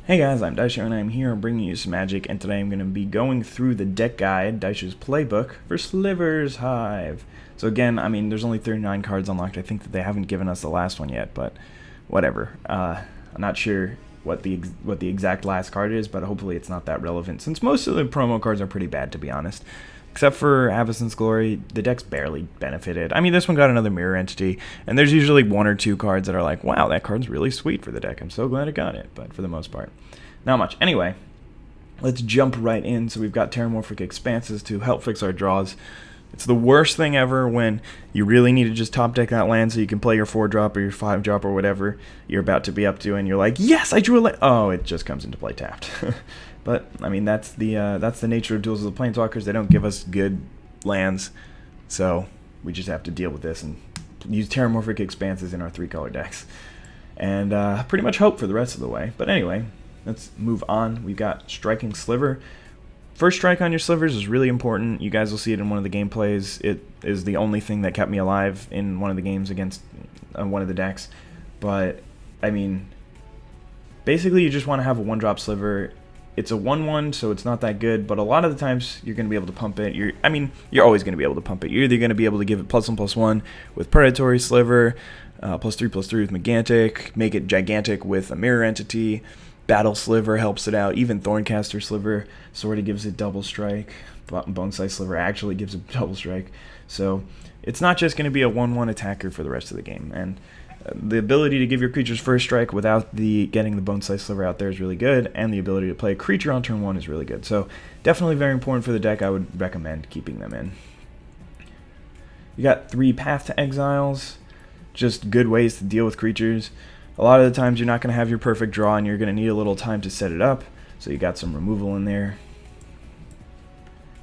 Hey guys, I'm Daisho and I'm here bringing you some magic, and today I'm going to be going through the deck guide, Daisho's Playbook, for Sliver Hive. So again, I mean, there's only 39 cards unlocked. I think that they haven't given us the last one yet, but whatever. I'm not sure what the exact last card is, but hopefully it's not that relevant, since most of the promo cards are pretty bad, to be honest. Except for Avacyn's Glory, the deck's barely benefited. I mean, this one got another Mirror Entity, and there's usually one or two cards that are like, wow, that card's really sweet for the deck. I'm so glad it got it, but for the most part, not much. Anyway, let's jump right in. So we've got Terramorphic Expanses to help fix our draws. It's the worst thing ever when you really need to just top deck that land so you can play your 4-drop or your 5-drop or whatever you're about to be up to, and you're like, yes, I drew a land. Oh, it just comes into play tapped. But I mean, that's the nature of Duels of the Planeswalkers. They don't give us good lands, so we just have to deal with this and use Terramorphic Expanses in our 3-color decks, and pretty much hope for the rest of the way. But anyway, let's move on. We've got Striking Sliver. First strike on your slivers is really important. You guys will see it in one of the gameplays. It is the only thing that kept me alive in one of the games against one of the decks. But I mean, basically you just want to have a 1-drop sliver. It's a 1/1, so it's not that good, but a lot of the times you're going to be able to pump it. You're always going to be able to pump it. You're either going to be able to give it +1/+1 with Predatory Sliver, +3/+3 with Megantic, make it gigantic with a Mirror Entity, Battle Sliver helps it out, even Thorncaster Sliver sort of gives it double strike, Bone-Size Sliver actually gives it double strike. So it's not just going to be a 1/1 attacker for the rest of the game, and the ability to give your creatures first strike without getting the Bone-Size Sliver out there is really good, and the ability to play a creature on turn 1 is really good. So definitely very important for the deck. I would recommend keeping them in. You got 3 Path to Exiles, just good ways to deal with creatures. A lot of the times you're not going to have your perfect draw, and you're going to need a little time to set it up, so you got some removal in there.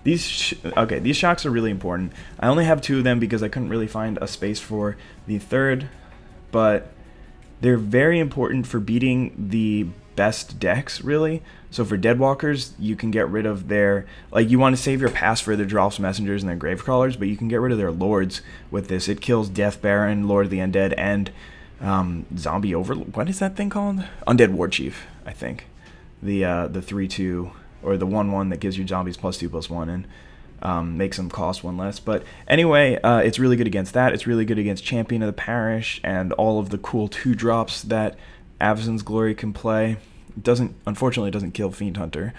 These shocks are really important. I only have 2 of them because I couldn't really find a space for the third, but they're very important for beating the best decks, really. So for Deadwalkers, you can get rid of their, like, you want to save your pass for their Drolf's Messengers and their Gravecrawlers, but you can get rid of their Lords with this. It kills Death Baron, Lord of the Undead, and Zombie Overlord. What is that thing called? Undead War Chief, I think. The 3/2 or the 1/1 that gives you zombies +2/+1 and makes them cost 1 less. But anyway, it's really good against that. It's really good against Champion of the Parish and all of the cool 2-drops that Avacyn's Glory can play. Unfortunately, it doesn't kill Fiend Hunter.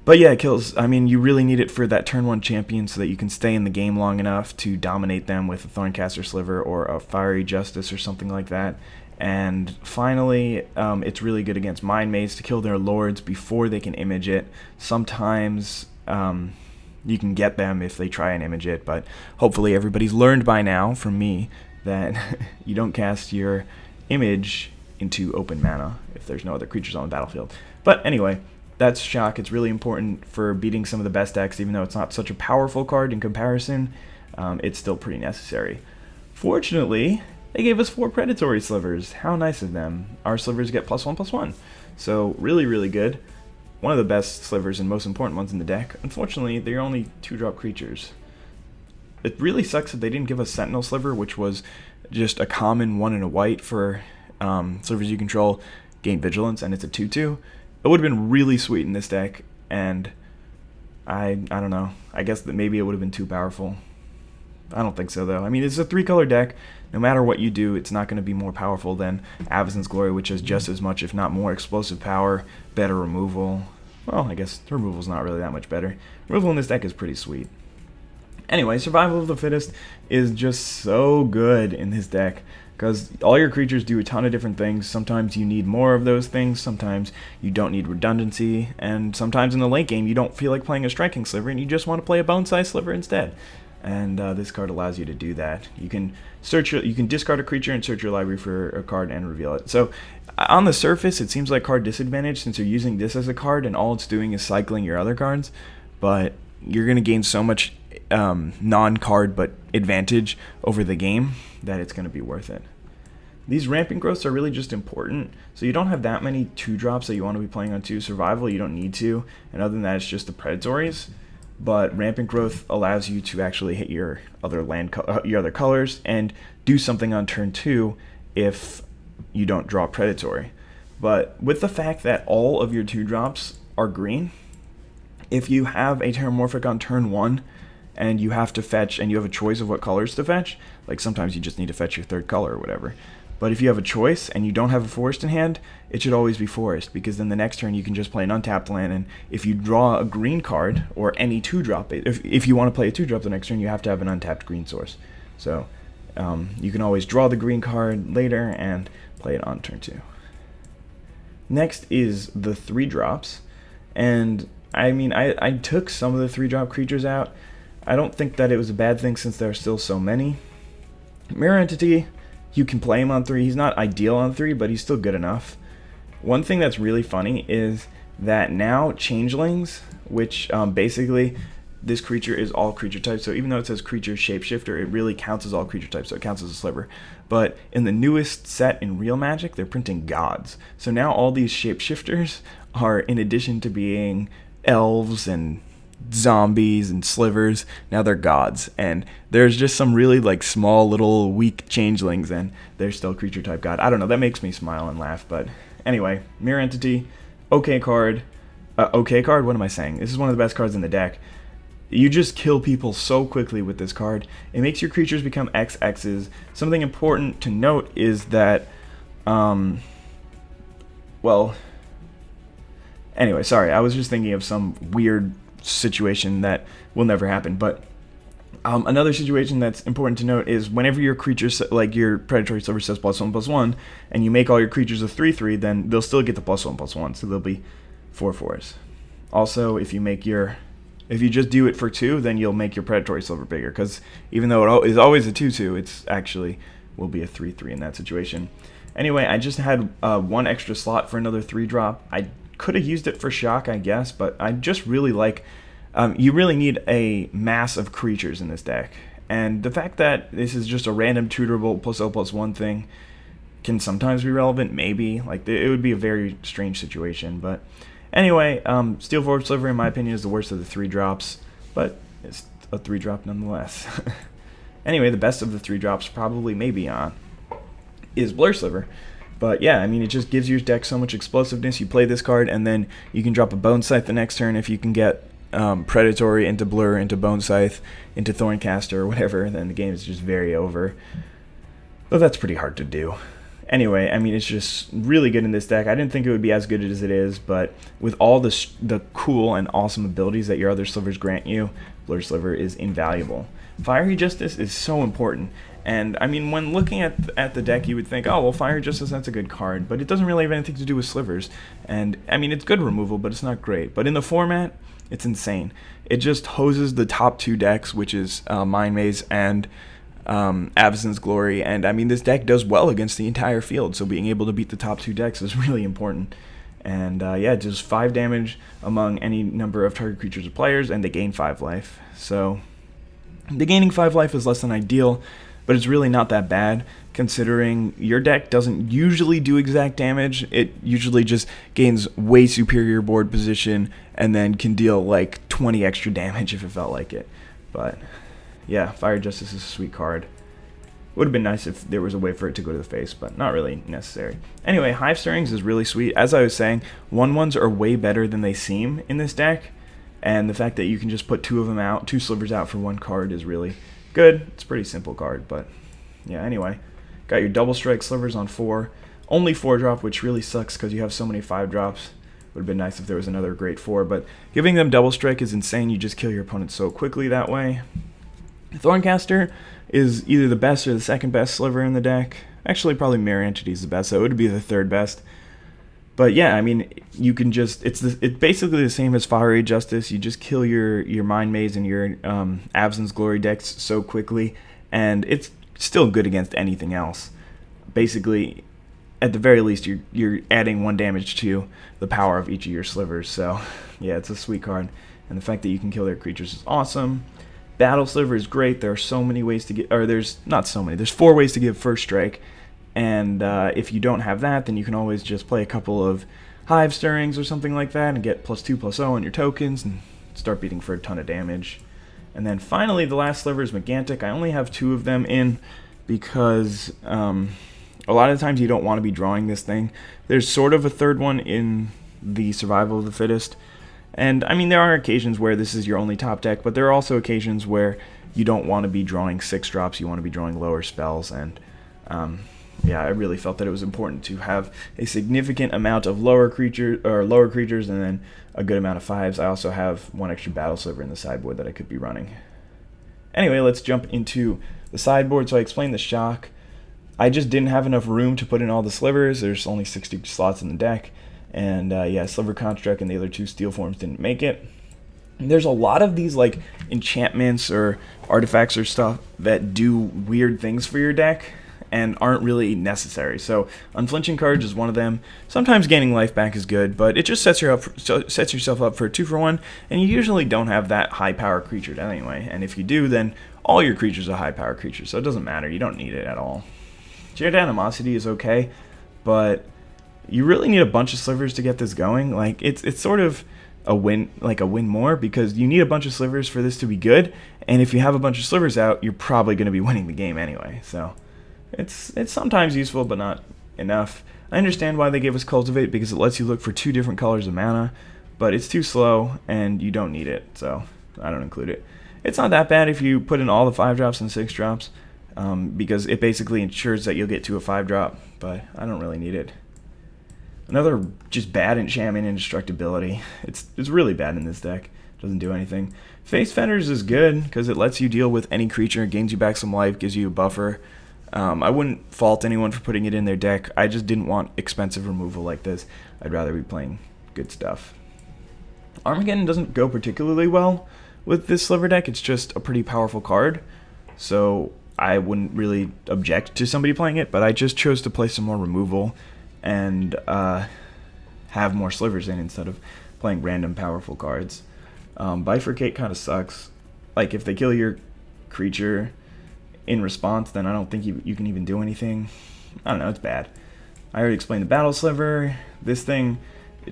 But yeah, it kills. I mean, you really need it for that turn 1 champion so that you can stay in the game long enough to dominate them with a Thorncaster Sliver or a Fiery Justice or something like that. And finally, it's really good against Mind Maze to kill their lords before they can image it. Sometimes you can get them if they try and image it, but hopefully everybody's learned by now from me that you don't cast your image into open mana if there's no other creatures on the battlefield. But anyway, that's Shock. It's really important for beating some of the best decks, even though it's not such a powerful card in comparison. It's still pretty necessary. Fortunately, they gave us 4 Predatory Slivers. How nice of them. Our slivers get +1/+1. So really, really good. One of the best slivers and most important ones in the deck. Unfortunately, they're only 2-drop creatures. It really sucks that they didn't give us Sentinel Sliver, which was just a common 1 and a white for slivers you control, gain Vigilance, and it's a 2/2. It would have been really sweet in this deck, and I don't know. I guess that maybe it would have been too powerful. I don't think so, though. I mean, it's a 3-color deck. No matter what you do, it's not going to be more powerful than Avacyn's Glory, which has just as much, if not more, explosive power, better removal. Well, I guess removal's not really that much better. Removal in this deck is pretty sweet. Anyway, Survival of the Fittest is just so good in this deck, because all your creatures do a ton of different things. Sometimes you need more of those things, sometimes you don't need redundancy, and sometimes in the late game you don't feel like playing a Striking Sliver and you just want to play a Bone-Size Sliver instead. And this card allows you to do that. You can discard a creature and search your library for a card and reveal it. So on the surface, it seems like card disadvantage since you're using this as a card and all it's doing is cycling your other cards. But you're going to gain so much non-card but advantage over the game that it's going to be worth it. These Rampant Growths are really just important. So you don't have that many 2-drops that you want to be playing on 2 survival. You don't need to. And other than that, it's just the Predatories. But Rampant Growth allows you to actually hit your other colors and do something on turn 2 if you don't draw Predatory. but with the fact that all of your 2-drops are green, if you have a Terramorphic on turn 1 and you have to fetch and you have a choice of what colors to fetch, like sometimes you just need to fetch your 3rd color or whatever, but if you have a choice and you don't have a forest in hand, it should always be forest, because then the next turn you can just play an untapped land, and if you draw a green card or any 2-drop, if you want to play a 2-drop the next turn, you have to have an untapped green source. So you can always draw the green card later and play it on turn 2. Next is the 3-drops, and I mean, I took some of the 3-drop creatures out. I don't think that it was a bad thing since there are still so many. Mirror Entity, you can play him on 3. He's not ideal on 3, but he's still good enough. One thing that's really funny is that now Changelings, which basically this creature is all creature types, so even though it says creature shapeshifter, it really counts as all creature types, so it counts as a sliver. But in the newest set in Real Magic, they're printing gods. So now all these shapeshifters are, in addition to being elves and zombies and slivers, now they're gods, and there's just some really like small little weak changelings and they're still creature type god. I don't know, that makes me smile and laugh. But anyway, Mirror Entity, okay card. What am I saying? This is one of the best cards in the deck. You just kill people so quickly with this card. It makes your creatures become XXs. Something important to note is that well, anyway, sorry, I was just thinking of some weird situation that will never happen, but another situation that's important to note is whenever your creatures, like your Predatory Sliver says +1/+1, and you make all your creatures a 3/3, then they'll still get the +1/+1, so they'll be 4/4s. Also, if you just do it for 2, then you'll make your Predatory Sliver bigger, because even though it is always a 2/2, it's actually will be a 3/3 in that situation. Anyway, I just had 1 extra slot for another 3-drop. I could have used it for shock, I guess, but I just really like, you really need a mass of creatures in this deck, and the fact that this is just a random tutorable +0/+1 thing can sometimes be relevant, maybe. Like, it would be a very strange situation, but anyway, Steel Forward Sliver, in my opinion, is the worst of the 3-drops, but it's a 3-drop nonetheless. Anyway, the best of the 3-drops, probably maybe on, is Blur Sliver. But yeah, I mean, it just gives your deck so much explosiveness. You play this card, and then you can drop a Bone Scythe the next turn if you can get Predatory into Blur, into Bone Scythe, into Thorncaster, or whatever, then the game is just very over. But that's pretty hard to do. Anyway, I mean, it's just really good in this deck. I didn't think it would be as good as it is, but with all the cool and awesome abilities that your other slivers grant you, Blur Sliver is invaluable. Fiery Justice is so important. And, I mean, when looking at the deck, you would think, oh, well, Fire Justice, that's a good card. But it doesn't really have anything to do with slivers. And, I mean, it's good removal, but it's not great. But in the format, it's insane. It just hoses the top 2 decks, which is Mind Maze and Avacyn's Glory. And, I mean, this deck does well against the entire field. So being able to beat the top 2 decks is really important. And, yeah, it does 5 damage among any number of target creatures or players, and they gain 5 life. So the gaining 5 life is less than ideal, but it's really not that bad, considering your deck doesn't usually do exact damage. It usually just gains way superior board position and then can deal like 20 extra damage if it felt like it. But yeah, Fire Justice is a sweet card. Would have been nice if there was a way for it to go to the face, but not really necessary. Anyway, Hive Stirrings is really sweet. As I was saying, 1/1s are way better than they seem in this deck, and the fact that you can just put 2 of them out, 2 slivers out for 1 card is really good. It's a pretty simple card, but yeah, anyway. Got your Double Strike Slivers on 4. Only 4-drop, which really sucks because you have so many 5-drops. Would have been nice if there was another great 4, but giving them Double Strike is insane. You just kill your opponent so quickly that way. Thorncaster is either the best or the second best sliver in the deck. Actually, probably Mirror Entity is the best, so it would be the 3rd best. But yeah, I mean, you can just, it's basically the same as Fiery Justice. You just kill your Mind Maze and your Avacyn's Glory decks so quickly, and it's still good against anything else. Basically, at the very least, you're adding 1 damage to the power of each of your slivers. So yeah, it's a sweet card, and the fact that you can kill their creatures is awesome. Battle Sliver is great. There are so many ways to get, or there's not so many. There's 4 ways to give First Strike. And if you don't have that, then you can always just play a couple of Hive Stirrings or something like that and get +2/+0 on your tokens and start beating for a ton of damage. And then finally, the last sliver is Gigantic. I only have 2 of them in because A lot of times you don't want to be drawing this thing. There's sort of a third one in the Survival of the Fittest. And I mean, there are occasions where this is your only top deck, but there are also occasions where you don't want to be drawing 6-drops, you want to be drawing lower spells, and yeah, I really felt that it was important to have a significant amount of lower creatures and then a good amount of 5s. I also have one extra battle sliver in the sideboard that I could be running. Anyway, let's jump into the sideboard. So I explained the shock. I just didn't have enough room to put in all the slivers. There's only 60 slots in the deck, and yeah, Sliver Construct and the other 2 steel forms didn't make it. And there's a lot of these like enchantments or artifacts or stuff that do weird things for your deck and aren't really necessary. So unflinching cards is one of them. Sometimes gaining life back is good, but it just sets yourself up for a 2-for-1, and you usually don't have that high power creature anyway. And if you do, then all your creatures are high power creatures, so it doesn't matter. You don't need it at all. Shared Animosity is okay, but you really need a bunch of slivers to get this going. Like it's sort of a win more, because you need a bunch of slivers for this to be good, and if you have a bunch of slivers out, you're probably going to be winning the game anyway. So it's sometimes useful, but not enough. I understand why they gave us Cultivate, because it lets you look for 2 different colors of mana, but it's too slow and you don't need it, so I don't include it. It's not that bad if you put in all the 5-drops and 6-drops, because it basically ensures that you'll get to a 5-drop, but I don't really need it. Another just bad enchantment, Indestructibility. It's really bad in this deck. Doesn't do anything. Face Fetters is good because it lets you deal with any creature, gains you back some life, gives you a buffer. I wouldn't fault anyone for putting it in their deck. I just didn't want expensive removal like this. I'd rather be playing good stuff. Armageddon doesn't go particularly well with this Sliver deck. It's just a pretty powerful card, so I wouldn't really object to somebody playing it, but I just chose to play some more removal and have more slivers in instead of playing random powerful cards. Bifurcate kind of sucks. Like, if they kill your creature in response, then I don't think you can even do anything. I don't know, it's bad. I already explained the Battle Sliver. This thing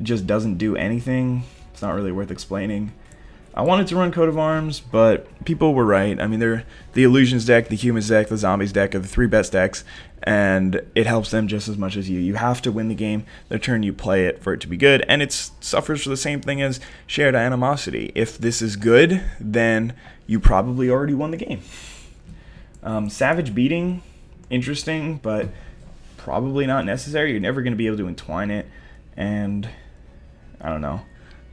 just doesn't do anything. It's not really worth explaining. I wanted to run Coat of Arms, but people were right. I mean, they're the Illusions deck, the Humans deck, the Zombies deck are the 3 best decks, and it helps them just as much as you. You have to win the game the turn you play it for it to be good, and it suffers for the same thing as Shared Animosity. If this is good, then you probably already won the game. Savage Beating, interesting, but probably not necessary. You're never going to be able to entwine it, and I don't know.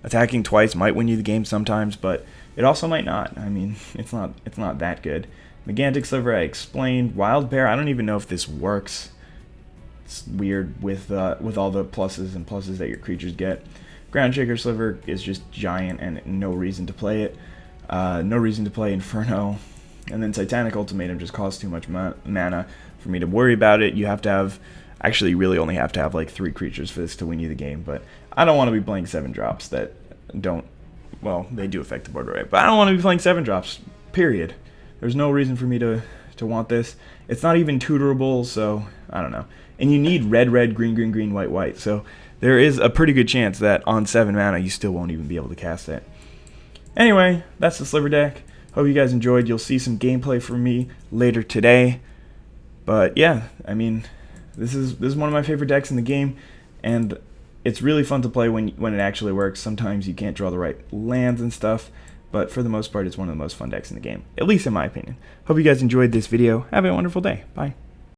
Attacking twice might win you the game sometimes, but it also might not. I mean, it's not that good. Gigantic Sliver I explained. Wild Bear, I don't even know if this works. It's weird with all the pluses and pluses that your creatures get. Ground Shaker Sliver is just giant and no reason to play it. No reason to play Inferno. And then Titanic Ultimatum just costs too much mana for me to worry about it. You have to have, actually you really only have to have like 3 creatures for this to win you the game, but I don't want to be playing 7-drops that don't, well, they do affect the board right, but I don't want to be playing 7-drops, period. There's no reason for me to want this. It's not even tutorable, so I don't know. And you need red, red, green, green, green, white, white, so there is a pretty good chance that on 7 mana you still won't even be able to cast it. Anyway, that's the Sliver deck. Hope you guys enjoyed. You'll see some gameplay from me later today. But yeah, I mean, this is one of my favorite decks in the game, and it's really fun to play when it actually works. Sometimes you can't draw the right lands and stuff, but for the most part, it's one of the most fun decks in the game, at least in my opinion. Hope you guys enjoyed this video. Have a wonderful day. Bye.